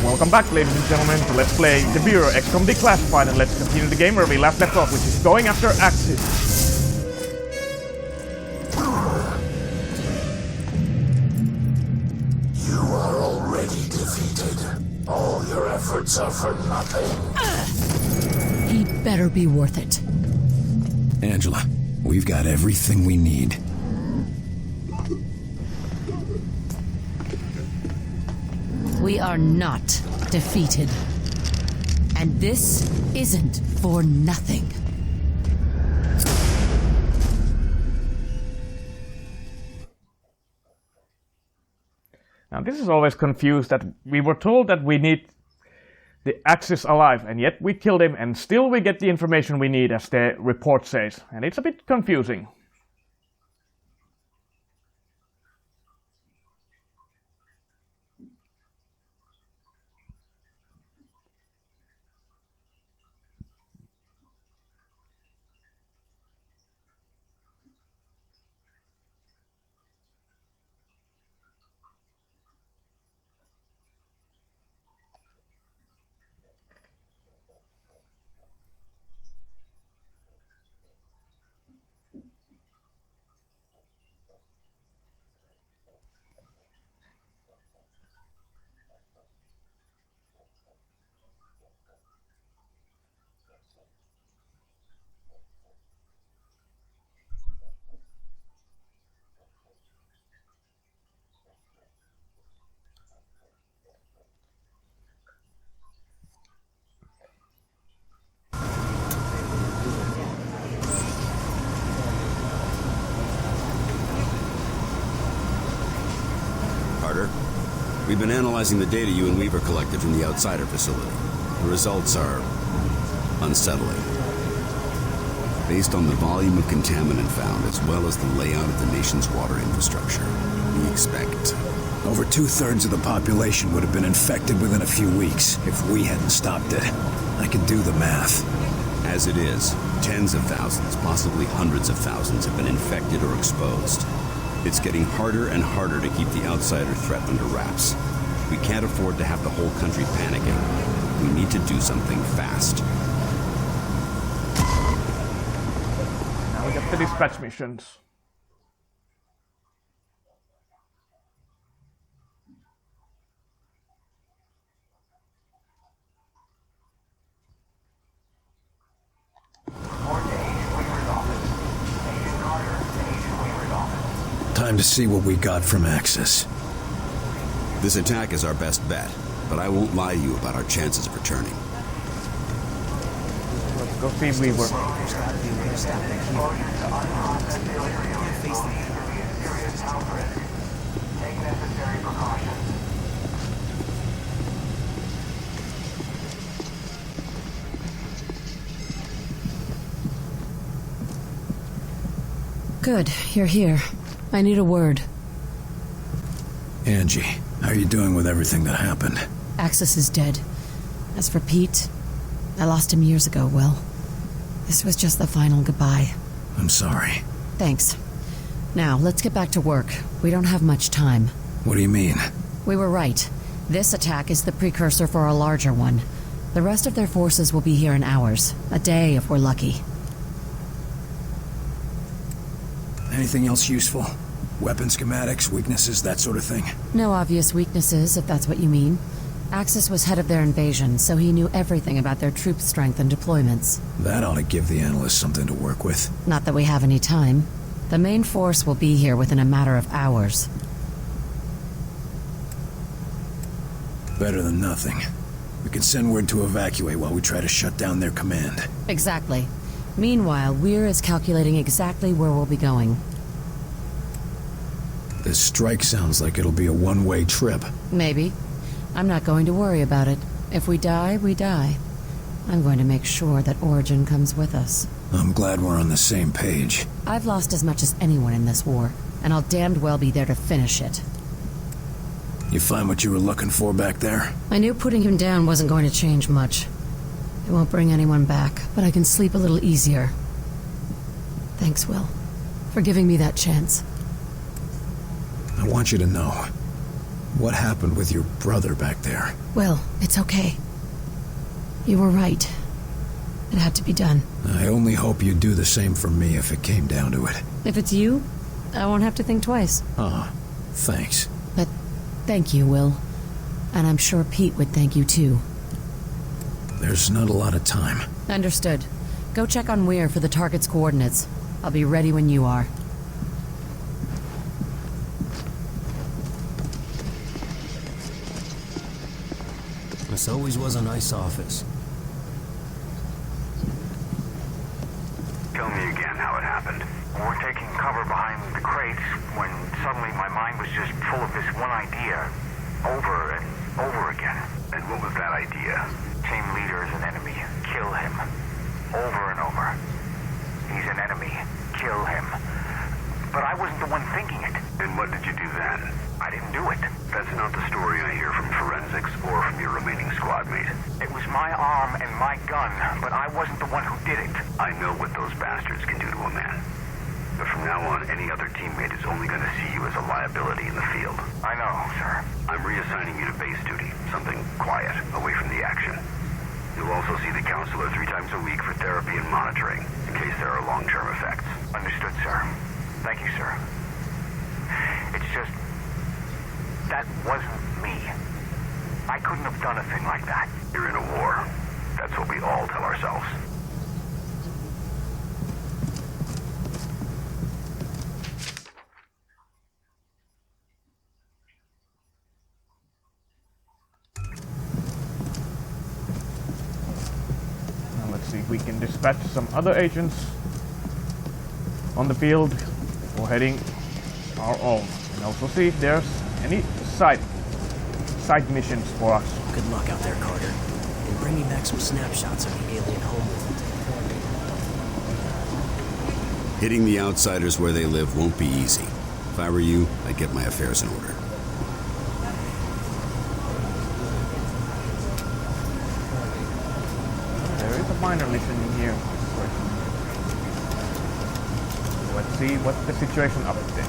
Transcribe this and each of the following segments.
Welcome back, ladies and gentlemen, to Let's Play the Bureau XCOM Declassified, and let's continue the game where we last left off, which is going after Axis. You are already defeated. All your efforts are for nothing. He better be worth it. Angela, we've got everything we need. We are not defeated. And this isn't for nothing. Now this is always confused, that we were told that we need the Axis alive, and yet we killed him, and still we get the information we need, as the report says. And it's a bit confusing. We've been analyzing the data you and Weaver collected from the Outsider facility. The results are unsettling. Based on the volume of contaminant found, as well as the layout of the nation's water infrastructure, we expect Over 2/3 of the population would have been infected within a few weeks if we hadn't stopped it. I can do the math. As it is, tens of thousands, possibly hundreds of thousands have been infected or exposed. It's getting harder and harder to keep the outsider threat under wraps. We can't afford to have the whole country panicking. We need to do something fast. Now we get the dispatch missions. Time to see what we got from Axis. This attack is our best bet, but I won't lie to you about our chances of returning. Let's go see Weaver. Good, you're here. I need a word. Angie, how are you doing with everything that happened? Axis is dead. As for Pete, I lost him years ago, Will. This was just the final goodbye. I'm sorry. Thanks. Now, let's get back to work. We don't have much time. What do you mean? We were right. This attack is the precursor for a larger one. The rest of their forces will be here in hours. A day if we're lucky. Anything else useful? Weapon schematics, weaknesses, that sort of thing? No obvious weaknesses, if that's what you mean. Axis was head of their invasion, so he knew everything about their troop strength and deployments. That ought to give the analysts something to work with. Not that we have any time. The main force will be here within a matter of hours. Better than nothing. We can send word to evacuate while we try to shut down their command. Exactly. Meanwhile, Weir is calculating exactly where we'll be going. This strike sounds like it'll be a one-way trip. Maybe. I'm not going to worry about it. If we die, we die. I'm going to make sure that Origin comes with us. I'm glad we're on the same page. I've lost as much as anyone in this war, and I'll damned well be there to finish it. You find what you were looking for back there? I knew putting him down wasn't going to change much. It won't bring anyone back, but I can sleep a little easier. Thanks, Will, for giving me that chance. I want you to know, What happened with your brother back there? Will, it's okay. You were right. It had to be done. I only hope you'd do the same for me if it came down to it. If it's you, I won't have to think twice. Thanks. But thank you, Will. And I'm sure Pete would thank you too. There's not a lot of time. Understood. Go check on Weir for the target's coordinates. I'll be ready when you are. This always was a nice office. Tell me again how it happened. We're taking cover behind the crates when suddenly my mind was just full of this one idea. Over and over again. And what was that idea? Team leader is an enemy. Kill him. Over and over. He's an enemy. Kill him. But I wasn't the one thinking it. And what did you do then? I didn't do it. That's not the story I hear from forensics or from your remaining squad mate. It was my arm and my gun, but I wasn't the one who did it. I know what those bastards can do to a man. But from now on, any other teammate is only going to see you as a liability in the field. I know, sir. I'm reassigning you to base duty, something quiet, away from the action. You'll also see the counselor 3 times a week for therapy and monitoring, in case there are long-term effects. Understood, sir. Thank you, sir. It's just... that wasn't me. I couldn't have done a thing like that. You're in a war. That's what we all tell ourselves. Now let's see if we can dispatch some other agents on the field or heading our own. And also see if there's any side missions for us. Good luck out there, Carter. And bring me back some snapshots of the alien homeworld. Hitting the outsiders where they live won't be easy. If I were you, I'd get my affairs in order. There is a minor mission in here. Let's see what's the situation up there.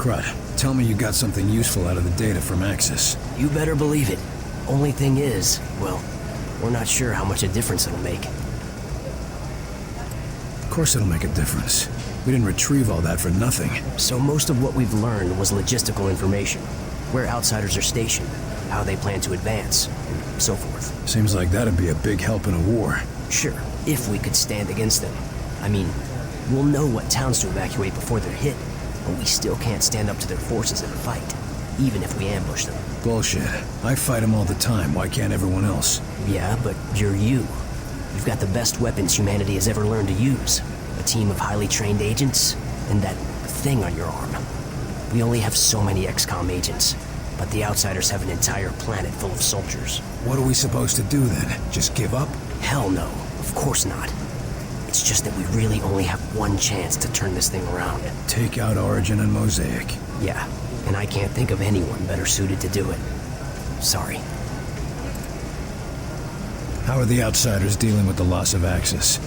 Crud, tell me you got something useful out of the data from Axis. You better believe it. Only thing is, well, we're not sure how much a difference it'll make. Of course it'll make a difference. We didn't retrieve all that for nothing. So most of what we've learned was logistical information. Where outsiders are stationed, how they plan to advance, and so forth. Seems like that'd be a big help in a war. Sure, if we could stand against them. I mean, we'll know what towns to evacuate before they're hit, but we still can't stand up to their forces in a fight, even if we ambush them. Bullshit. I fight them all the time. Why can't everyone else? Yeah, but you're you. You've got the best weapons humanity has ever learned to use. A team of highly trained agents, and that thing on your arm. We only have so many XCOM agents, but the outsiders have an entire planet full of soldiers. What are we supposed to do then? Just give up? Hell no, of course not. It's just that we really only have one chance to turn this thing around. Take out Origin and Mosaic. Yeah, and I can't think of anyone better suited to do it. Sorry. How are the outsiders dealing with the loss of Axis?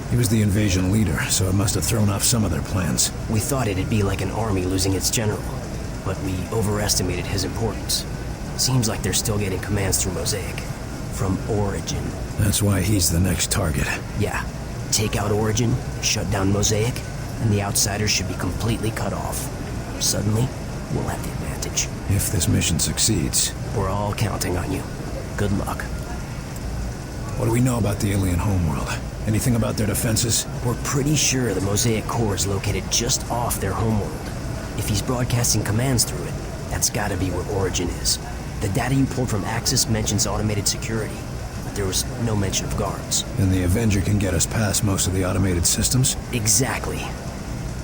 He was the invasion leader, so it must have thrown off some of their plans. We thought it'd be like an army losing its general. but we overestimated his importance. Seems like they're still getting commands through Mosaic. From Origin. That's why he's the next target. Yeah. Take out Origin, shut down Mosaic, and the outsiders should be completely cut off. Suddenly, we'll have the advantage. If this mission succeeds. We're all counting on you. Good luck. What do we know about the alien homeworld? Anything about their defenses? We're pretty sure the Mosaic core is located just off their homeworld. If he's broadcasting commands through it, that's gotta be where Origin is. The data you pulled from Axis mentions automated security, but there was no mention of guards. Then the Avenger can get us past most of the automated systems? Exactly.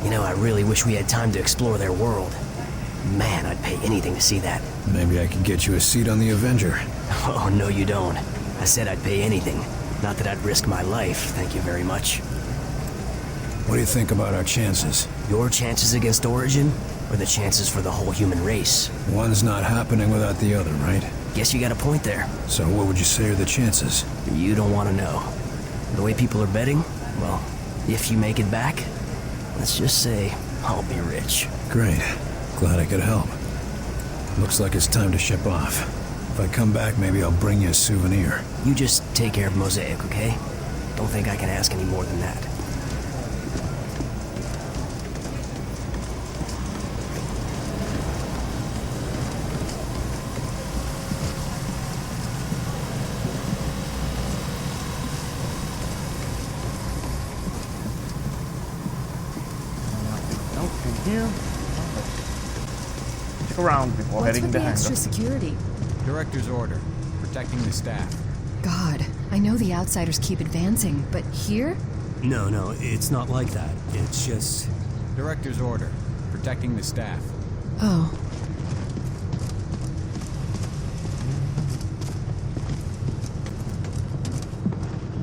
You know, I really wish we had time to explore their world. Man, I'd pay anything to see that. Maybe I could get you a seat on the Avenger. Oh, no you don't. I said I'd pay anything. Not that I'd risk my life, thank you very much. What do you think about our chances? Your chances against Origin, or the chances for the whole human race? One's not happening without the other, right? Guess you got a point there. So what would you say are the chances? You don't want to know. The way people are betting, well, if you make it back, let's just say I'll be rich. Great. Glad I could help. Looks like it's time to ship off. If I come back, maybe I'll bring you a souvenir. You just take care of Mosaic, okay? Don't think I can ask any more than that. Here. Check around before What's heading with the the hangar. extra security? Director's order. Protecting the staff. God, I know the outsiders keep advancing, but here? No, it's not like that. It's just... Director's order. Protecting the staff. Oh.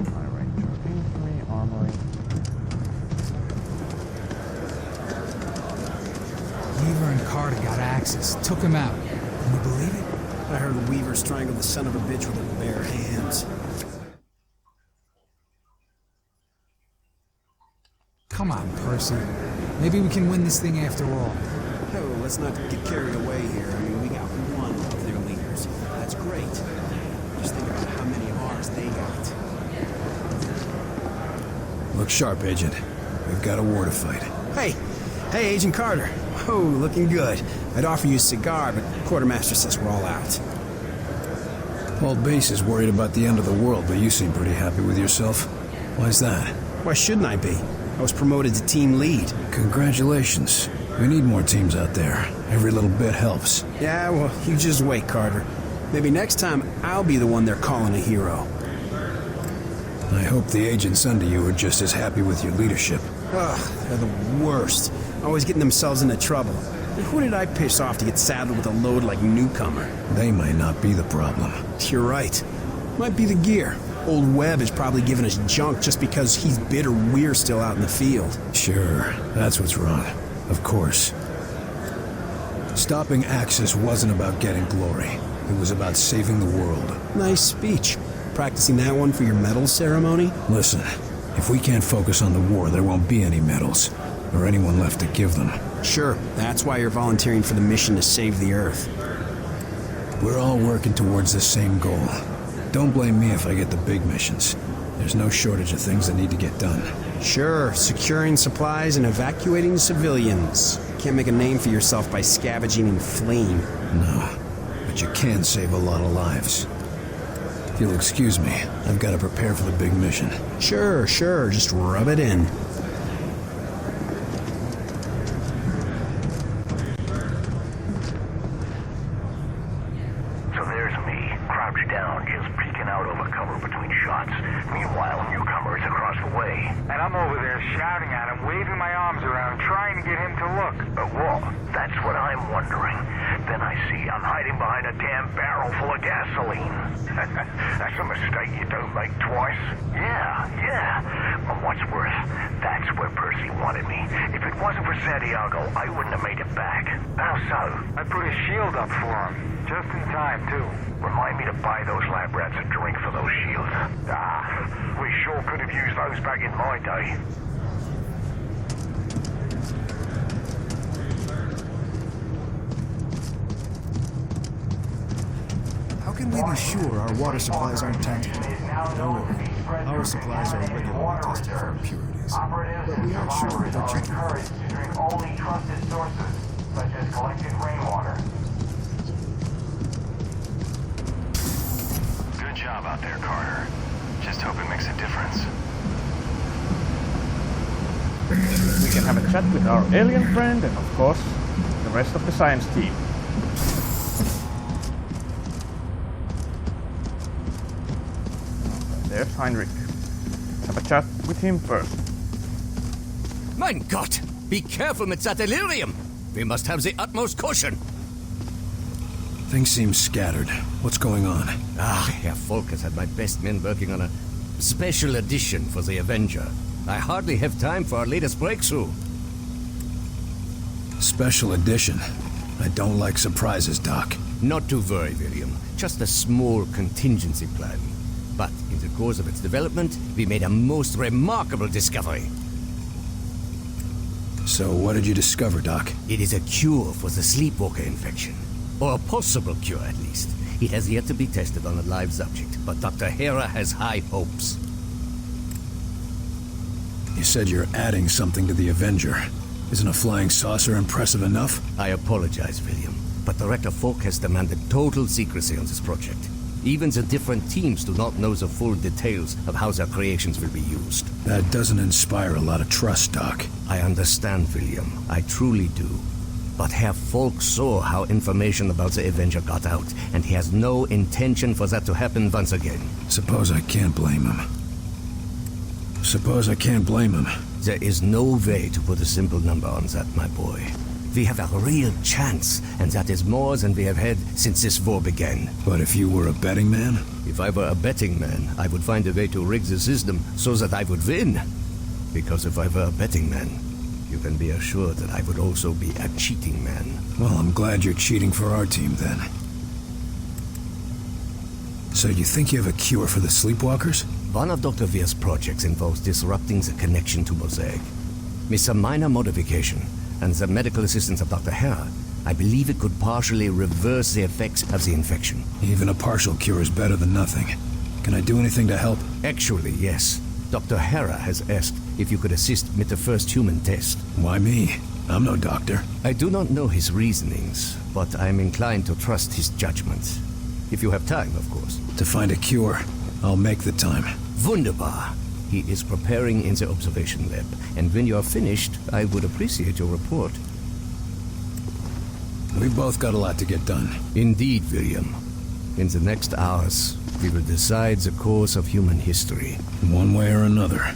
Fire Ranger infantry, armory. Weaver and Carter got Axis. Took him out. Can you believe it? I heard Weaver strangled the son of a bitch with his bare hands. Come on, Percy. Maybe we can win this thing after all. Oh, let's not get carried away here. I mean, we got one of their leaders. That's great. Just think about how many R's they got. Look sharp, Agent. We've got a war to fight. Hey, Agent Carter. Oh, looking good. I'd offer you a cigar, but Quartermaster says we're all out. Whole base is worried about the end of the world, but you seem pretty happy with yourself. Why's that? Why shouldn't I be? I was promoted to team lead. Congratulations. We need more teams out there. Every little bit helps. Yeah, well, you just wait, Carter. Maybe next time I'll be the one they're calling a hero. I hope the agents under you are just as happy with your leadership. Ugh, they're the worst. Always getting themselves into trouble. Who did I piss off to get saddled with a load like Newcomer? They might not be the problem. You're right. Might be the gear. Old Webb is probably giving us junk just because he's bitter we're still out in the field. Sure, that's what's wrong. Of course. Stopping Axis wasn't about getting glory. It was about saving the world. Nice speech. Practicing that one for your medal ceremony? Listen, if we can't focus on the war, there won't be any medals. Or anyone left to give them. Sure, that's why you're volunteering for the mission to save the Earth. We're all working towards the same goal. Don't blame me if I get the big missions. There's no shortage of things that need to get done. Sure, securing supplies and evacuating civilians. Can't make a name for yourself by scavenging in flame. No, but you can save a lot of lives. If you'll excuse me, I've got to prepare for the big mission. Sure, just rub it in. So there's me, crouched down, just peeking out over cover between shots. Meanwhile, Newcomer is across the way. And I'm over there shouting at him, waving my arms around, trying to get him to look. What? That's what I'm wondering. Then I see I'm hiding behind a damn barrel full of gasoline. That's a mistake you don't make twice. Yeah. But what's worse, that's where Percy wanted me. If it wasn't for Santiago, I wouldn't have made it back. How so? I put a shield up for him. Just in time, too. Remind me to buy those lab rats a drink for those shields. We sure could have used those back in my day. can we be sure our water supplies aren't tainted? Don't worry. Our supplies are regularly tested for impurities. But we aren't sure what they're checking for. Encouraged to drink only trusted sources, such as collected rainwater. Good job out there, Carter. Just hope it makes a difference. We can have a chat with our alien friend and, of course, the rest of the science team. There's Heinrich. Have a chat with him first. Mein Gott! Be careful with that delirium! We must have the utmost caution! Things seem scattered. What's going on? Herr Volk has had my best men working on a special edition for the Avenger. I hardly have time for our latest breakthrough. Special edition? I don't like surprises, Doc. Not to worry, William. Just a small contingency plan. But in the course of its development, we made a most remarkable discovery. So what did you discover, Doc? It is a cure for the sleepwalker infection. Or a possible cure, at least. It has yet to be tested on a live subject, but Dr. Hera has high hopes. You said you're adding something to the Avenger. Isn't a flying saucer impressive enough? I apologize, William, but Director Falk has demanded total secrecy on this project. Even the different teams do not know the full details of how their creations will be used. That doesn't inspire a lot of trust, Doc. I understand, William. I truly do. But Herr Falk saw how information about the Avenger got out, and he has no intention for that to happen once again. Suppose I can't blame him. There is no way to put a simple number on that, my boy. We have a real chance, and that is more than we have had since this war began. But if you were a betting man? If I were a betting man, I would find a way to rig the system so that I would win. Because if I were a betting man, you can be assured that I would also be a cheating man. Well, I'm glad you're cheating for our team, then. So you think you have a cure for the sleepwalkers? One of Dr. Weir's projects involves disrupting the connection to Mosaic. With some minor modification, and the medical assistance of Dr. Hera, I believe it could partially reverse the effects of the infection. Even a partial cure is better than nothing. Can I do anything to help? Actually, yes. Dr. Hera has asked if you could assist with the first human test. Why me? I'm no doctor. I do not know his reasonings, but I am inclined to trust his judgment. If you have time, of course. To find a cure, I'll make the time. Wunderbar. He is preparing in the observation lab, and when you are finished, I would appreciate your report. We've both got a lot to get done. Indeed, William. In the next hours, we will decide the course of human history. One way or another.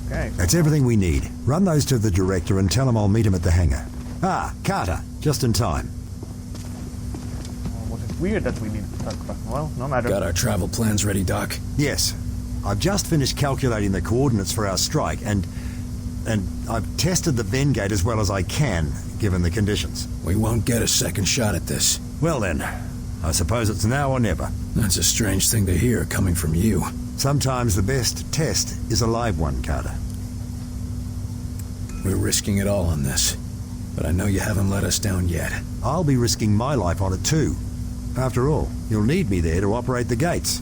Okay. That's everything we need. Run those to the director and tell him I'll meet him at the hangar. Ah, Carter, just in time. Was it weird that we need to talk about? Well, no matter. Got our travel plans ready, Doc? Yes. I've just finished calculating the coordinates for our strike, and I've tested the Vengate as well as I can, given the conditions. We won't get a second shot at this. Well then, I suppose it's now or never. That's a strange thing to hear coming from you. Sometimes the best test is a live one, Carter. We're risking it all on this, but I know you haven't let us down yet. I'll be risking my life on it too. After all, you'll need me there to operate the gates.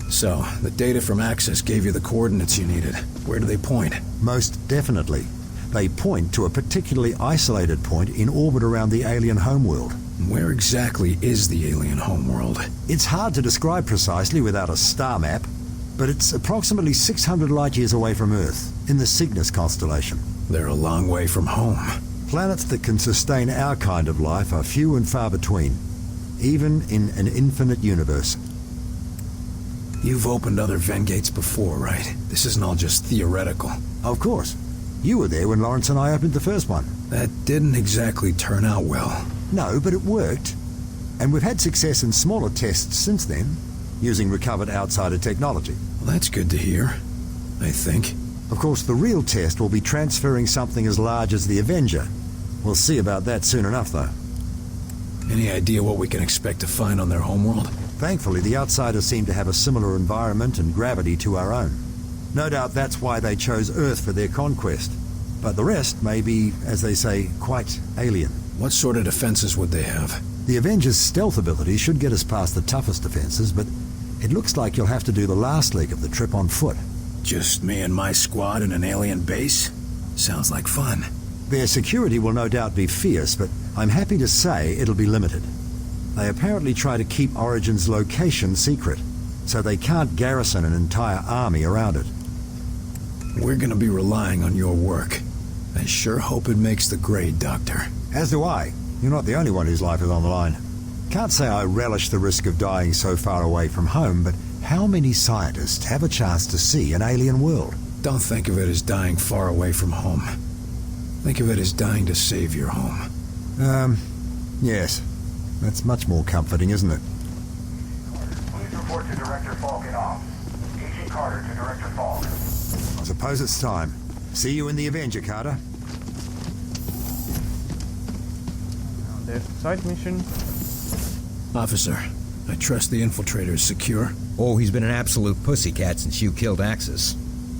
So, the data from Axis gave you the coordinates you needed. Where do they point? Most definitely. They point to a particularly isolated point in orbit around the alien homeworld. Where exactly is the alien homeworld? It's hard to describe precisely without a star map, but it's approximately 600 light-years away from Earth, in the Cygnus constellation. They're a long way from home. Planets that can sustain our kind of life are few and far between, even in an infinite universe. You've opened other Vengates before, right? This isn't all just theoretical. Of course. You were there when Lawrence and I opened the first one. That didn't exactly turn out well. No, but it worked. And we've had success in smaller tests since then, using recovered outsider technology. Well, that's good to hear, I think. Of course, the real test will be transferring something as large as the Avenger. We'll see about that soon enough, though. Any idea what we can expect to find on their homeworld? Thankfully, the outsiders seem to have a similar environment and gravity to our own. No doubt that's why they chose Earth for their conquest. But the rest may be, as they say, quite alien. What sort of defenses would they have? The Avengers' stealth ability should get us past the toughest defenses, but it looks like you'll have to do the last leg of the trip on foot. Just me and my squad in an alien base? Sounds like fun. Their security will no doubt be fierce, but I'm happy to say it'll be limited. They apparently try to keep Origin's location secret, so they can't garrison an entire army around it. We're gonna be relying on your work. I sure hope it makes the grade, Doctor. As do I. You're not the only one whose life is on the line. Can't say I relish the risk of dying so far away from home, but how many scientists have a chance to see an alien world? Don't think of it as dying far away from home. Think of it as dying to save your home. Yes. That's much more comforting, isn't it? Please report to Director Falk in ops. Agent Carter to Director Falk. I suppose it's time. See you in the Avenger, Carter. There's the side mission. Officer, I trust the infiltrator is secure. Oh, he's been an absolute pussycat since you killed Axis.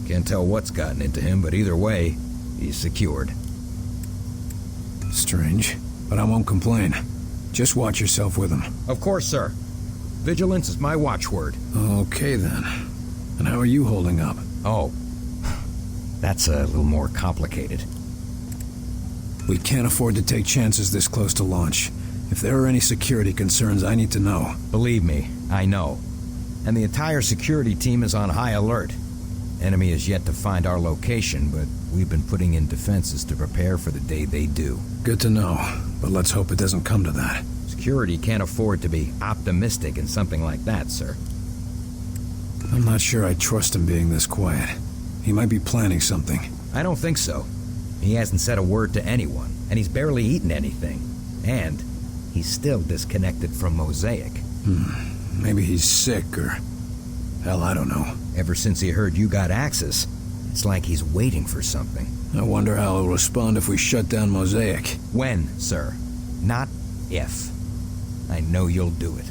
Can't tell what's gotten into him, but either way, he's secured. Strange, but I won't complain. Just watch yourself with him. Of course, sir. Vigilance is my watchword. Okay, then. And how are you holding up? Oh, that's a little more complicated. We can't afford to take chances this close to launch. If there are any security concerns, I need to know. Believe me, I know. And the entire security team is on high alert. Enemy is yet to find our location, but we've been putting in defenses to prepare for the day they do. Good to know, but let's hope it doesn't come to that. Security can't afford to be optimistic in something like that, sir. I'm not sure I trust him being this quiet. He might be planning something. I don't think so. He hasn't said a word to anyone, and he's barely eaten anything. And he's still disconnected from Mosaic. Maybe he's sick, or... hell, I don't know. Ever since he heard you got Axis, it's like he's waiting for something. I wonder how he'll respond if we shut down Mosaic. When, sir? Not if. I know you'll do it.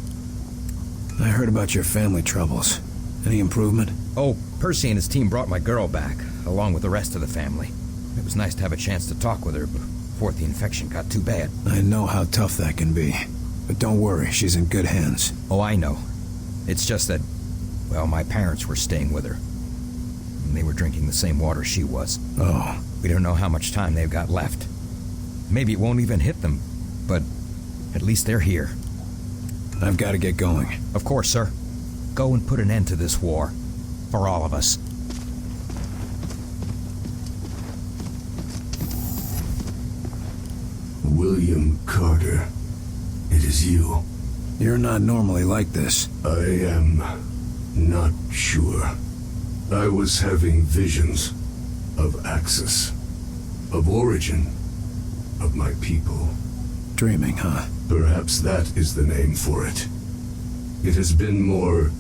I heard about your family troubles. Any improvement? Oh, Percy and his team brought my girl back, along with the rest of the family. It was nice to have a chance to talk with her before the infection got too bad. I know how tough that can be. But don't worry, she's in good hands. Oh, I know. It's just that, well, my parents were staying with her. And they were drinking the same water she was. Oh. We don't know how much time they've got left. Maybe it won't even hit them, but at least they're here. I've got to get going. Of course, sir. Go and put an end to this war. For all of us. William Carter. It is you. You're not normally like this. I am not sure. I was having visions of Axis, of Origin, of my people. Dreaming, huh? Perhaps that is the name for it. It has been more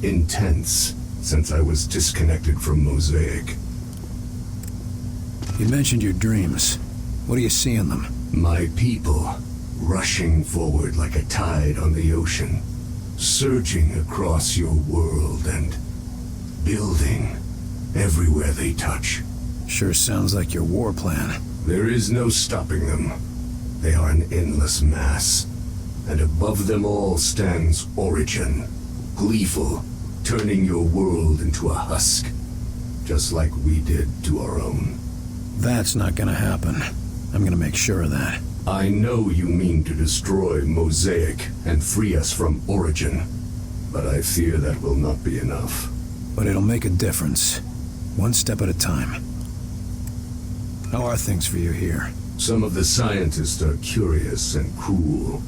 intense since I was disconnected from Mosaic. You mentioned your dreams. What do you see in them? My people, rushing forward like a tide on the ocean, surging across your world and building everywhere they touch. Sure sounds like your war plan. There is no stopping them. They are an endless mass, and above them all stands Origin, gleeful, turning your world into a husk, just like we did to our own. That's not gonna happen. I'm gonna make sure of that. I know you mean to destroy Mosaic and free us from Origin, but I fear that will not be enough. But it'll make a difference. One step at a time. How are things for you here? Some of the scientists are curious and cruel.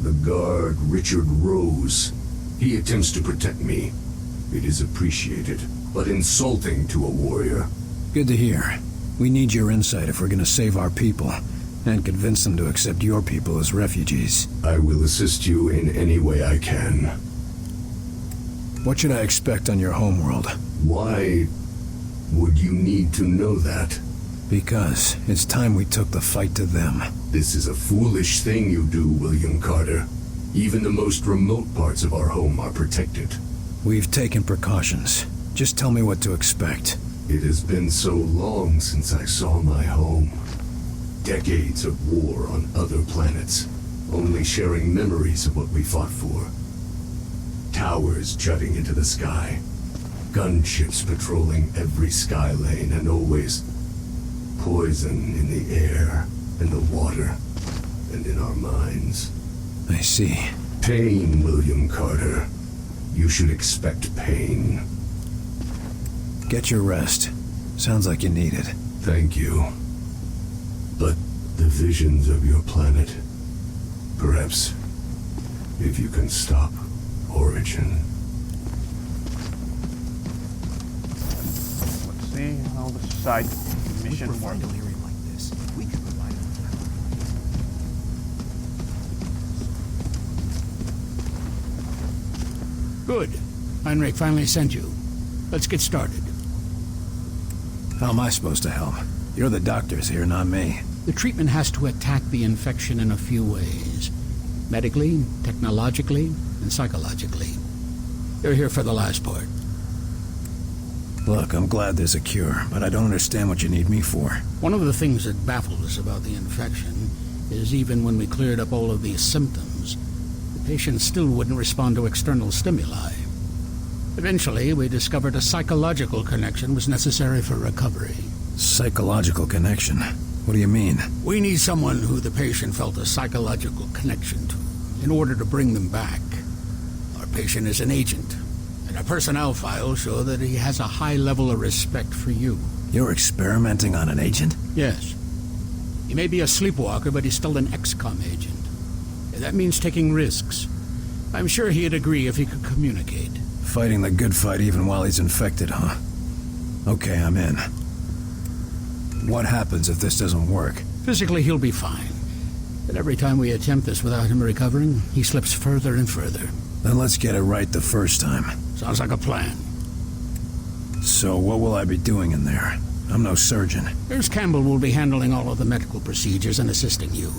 The guard, Richard Rose, he attempts to protect me. It is appreciated, but insulting to a warrior. Good to hear. We need your insight if we're gonna save our people, and convince them to accept your people as refugees. I will assist you in any way I can. What should I expect on your homeworld? Why would you need to know that? Because it's time we took the fight to them. This is a foolish thing you do, William Carter. Even the most remote parts of our home are protected. We've taken precautions. Just tell me what to expect. It has been so long since I saw my home. Decades of war on other planets, only sharing memories of what we fought for. Towers jutting into the sky, gunships patrolling every sky lane, and always poison in the air, in the water, and in our minds. I see. Pain, William Carter. You should expect pain. Get your rest. Sounds like you need it. Thank you. But the visions of your planet, perhaps, if you can stop Origin. Let's see how the side mission works. Good. Heinrich finally sent you. Let's get started. How am I supposed to help? You're the doctors here, not me. The treatment has to attack the infection in a few ways. Medically, technologically, and psychologically. You're here for the last part. Look, I'm glad there's a cure, but I don't understand what you need me for. One of the things that baffles us about the infection is even when we cleared up all of these symptoms, the patient still wouldn't respond to external stimuli. Eventually, we discovered a psychological connection was necessary for recovery. Psychological connection? What do you mean? We need someone who the patient felt a psychological connection to in order to bring them back. Our patient is an agent, and our personnel files show that he has a high level of respect for you. You're experimenting on an agent? Yes. He may be a sleepwalker, but he's still an XCOM agent. That means taking risks. I'm sure he'd agree if he could communicate. Fighting the good fight even while he's infected, huh? Okay, I'm in. What happens if this doesn't work? Physically, he'll be fine. But every time we attempt this without him recovering, he slips further and further. Then let's get it right the first time. Sounds like a plan. So what will I be doing in there? I'm no surgeon. Nurse Campbell will be handling all of the medical procedures and assisting you.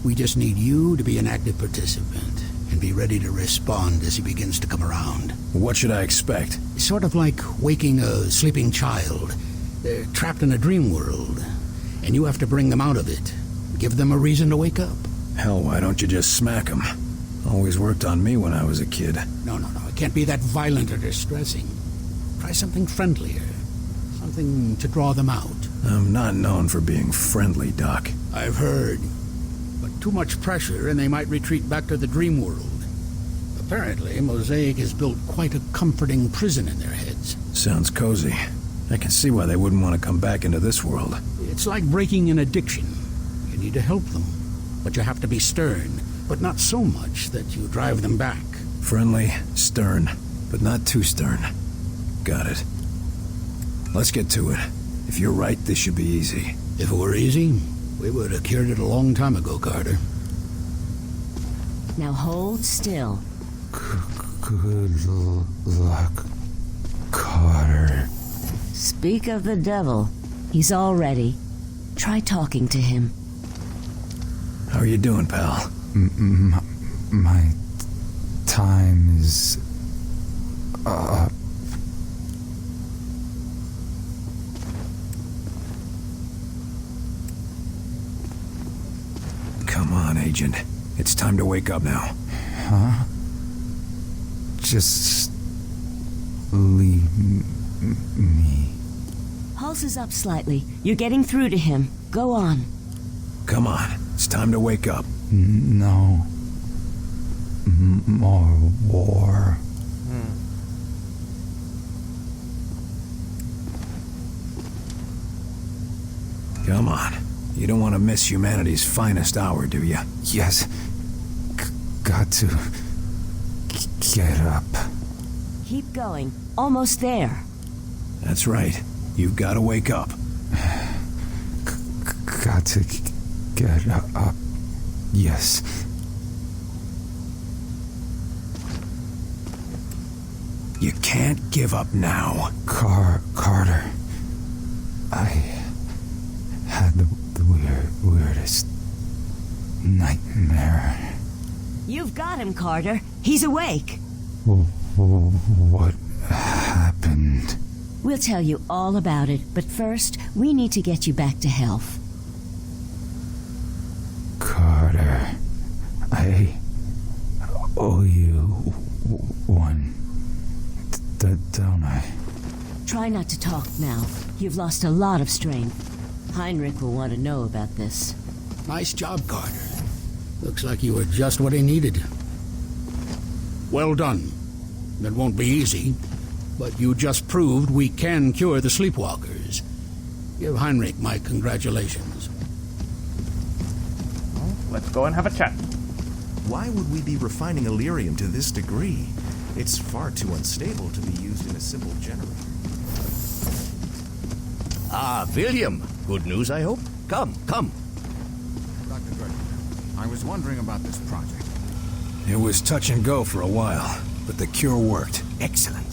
We just need you to be an active participant and be ready to respond as he begins to come around. What should I expect? It's sort of like waking a sleeping child. They're trapped in a dream world, and you have to bring them out of it. Give them a reason to wake up. Hell, why don't you just smack them? Always worked on me when I was a kid. No. It can't be that violent or distressing. Try something friendlier. Something to draw them out. I'm not known for being friendly, Doc. I've heard. But too much pressure and they might retreat back to the dream world. Apparently, Mosaic has built quite a comforting prison in their heads. Sounds cozy. I can see why they wouldn't want to come back into this world. It's like breaking an addiction. You need to help them, but you have to be stern, but not so much that you drive them back. Friendly, stern, but not too stern. Got it. Let's get to it. If you're right, this should be easy. If it were easy, we would have cured it a long time ago, Carter. Now hold still. Good luck, Carter. Speak of the devil. He's all ready. Try talking to him. How are you doing, pal? My time is up. Come on, Agent. It's time to wake up now. Huh? Just leave me. Pulse is up slightly. You're getting through to him. Go on. Come on. It's time to wake up. No. More war. Come on. You don't want to miss humanity's finest hour, do you? Yes. Got to get up. Keep going. Almost there. That's right. You've got to wake up. Got to get up. Yes. You can't give up now. Carter. I had the weirdest nightmare. You've got him, Carter. He's awake. What happened? We'll tell you all about it, but first, we need to get you back to health. Carter, I owe you one, don't I? Try not to talk now. You've lost a lot of strength. Heinrich will want to know about this. Nice job, Carter. Looks like you were just what he needed. Well done. It won't be easy, but you just proved we can cure the sleepwalkers. Give Heinrich my congratulations. Well, let's go and have a chat. Why would we be refining Illyrium to this degree? It's far too unstable to be used in a simple generator. Ah, William. Good news, I hope. Come. Dr. Gardner, I was wondering about this project. It was touch and go for a while, but the cure worked. Excellent.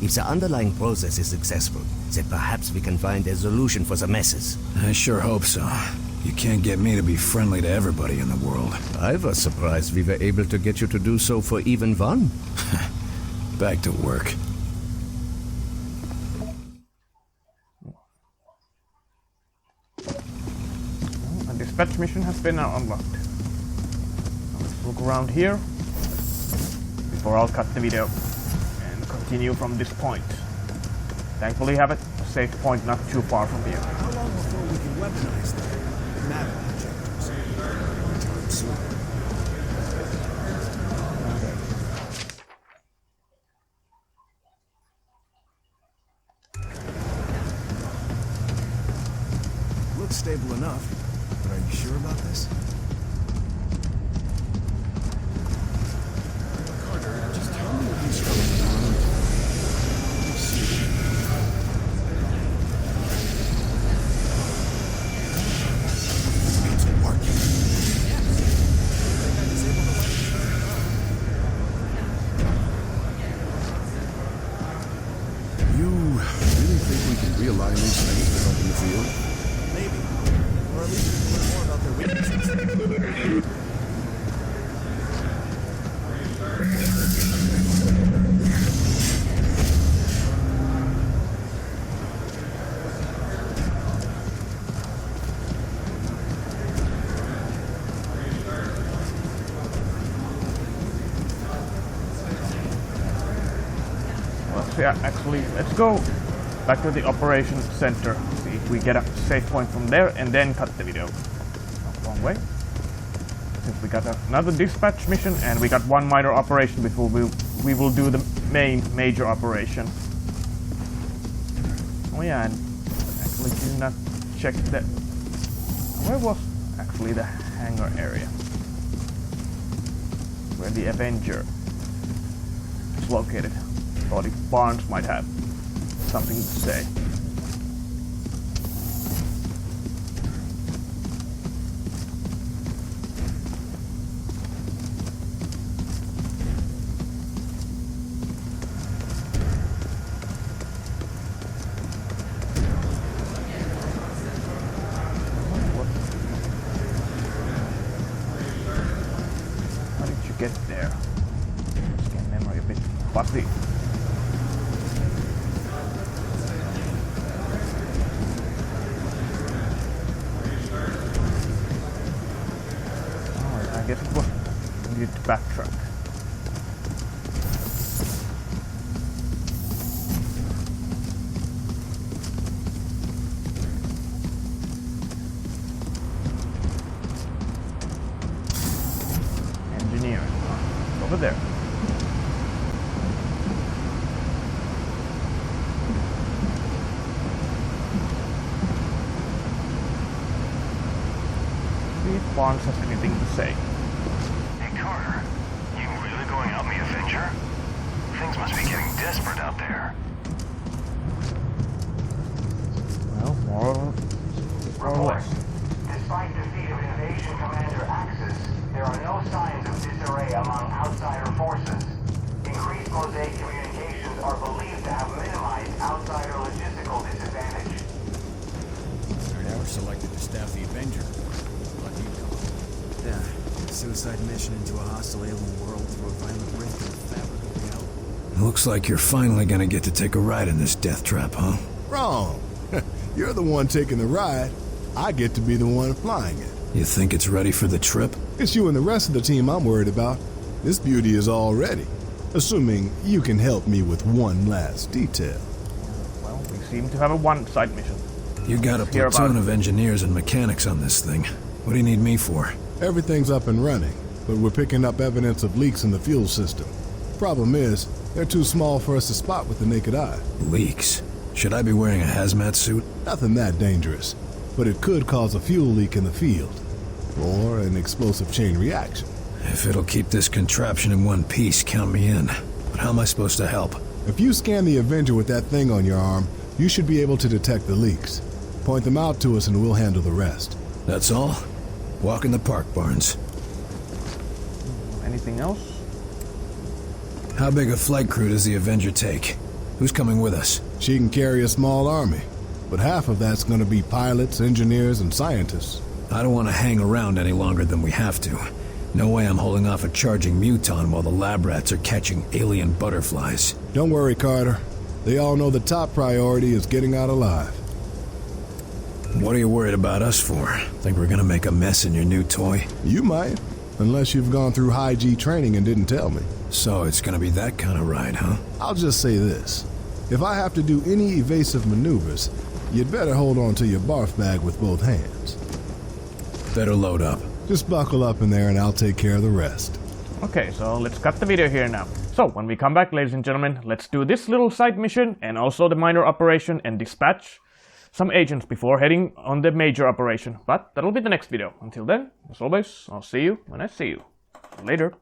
If the underlying process is successful, then perhaps we can find a solution for the messes. I sure hope so. You can't get me to be friendly to everybody in the world. I was surprised we were able to get you to do so for even one. Back to work. A dispatch mission has been unlocked. Let's look around here before I'll cut the video and continue from this point. Thankfully have a safe point not too far from here. How long before we can weaponize the nav projectors? Anytime soon. Looks stable enough, but are you sure about this? Carter, just tell me what these structures are. Let's see. It's working. You really think we can realign these things to help in the field? Maybe. Or at least we can learn more about their weaknesses. Yeah, actually, let's go back to the operations center. See if we get a safe point from there and then cut the video. Wrong way. Since we got another dispatch mission and we got one minor operation before we will do the major operation. Oh yeah, and actually did not check that. Where was actually the hangar area? Where the Avenger is located. Thought if Barnes might have something to say. How did you get there? Scan memory a bit fuzzy. I guess it was needed to backtrack. Engineering. Over there. See if Barnes has anything to say. Carter, you really going out in the Avenger? Things must be getting desperate out there. Well, more or less. Despite defeat of Invasion Commander Axis, there are no signs of disarray among outsider forces. Increased Mosaic communications are believed to have minimized outsider logistical disadvantage. I was selected to staff the Avenger. Lucky you. Yeah. Suicide mission into a hostile alien world through a violent rift in the fabric of reality. Looks like you're finally gonna get to take a ride in this death trap, huh? Wrong. You're the one taking the ride. I get to be the one flying it. You think it's ready for the trip? It's you and the rest of the team I'm worried about. This beauty is all ready. Assuming you can help me with one last detail. Well, we seem to have a one-side mission. You got a platoon of engineers and mechanics on this thing. What do you need me for? Everything's up and running, but we're picking up evidence of leaks in the fuel system. Problem is, they're too small for us to spot with the naked eye. Leaks? Should I be wearing a hazmat suit? Nothing that dangerous, but it could cause a fuel leak in the field. Or an explosive chain reaction. If it'll keep this contraption in one piece, count me in. But how am I supposed to help? If you scan the Avenger with that thing on your arm, you should be able to detect the leaks. Point them out to us and we'll handle the rest. That's all? Walk in the park, Barnes. Anything else? How big a flight crew does the Avenger take? Who's coming with us? She can carry a small army, but half of that's going to be pilots, engineers, and scientists. I don't want to hang around any longer than we have to. No way I'm holding off a charging muton while the lab rats are catching alien butterflies. Don't worry, Carter. They all know the top priority is getting out alive. What are you worried about us for? Think we're gonna make a mess in your new toy? You might, unless you've gone through high-G training and didn't tell me. So it's gonna be that kind of ride, huh? I'll just say this. If I have to do any evasive maneuvers, you'd better hold on to your barf bag with both hands. Better load up. Just buckle up in there and I'll take care of the rest. Okay, so let's cut the video here now. So, when we come back, ladies and gentlemen, let's do this little side mission and also the minor operation and dispatch some agents before heading on the major operation. But that'll be the next video. Until then, as always, I'll see you when I see you. Later.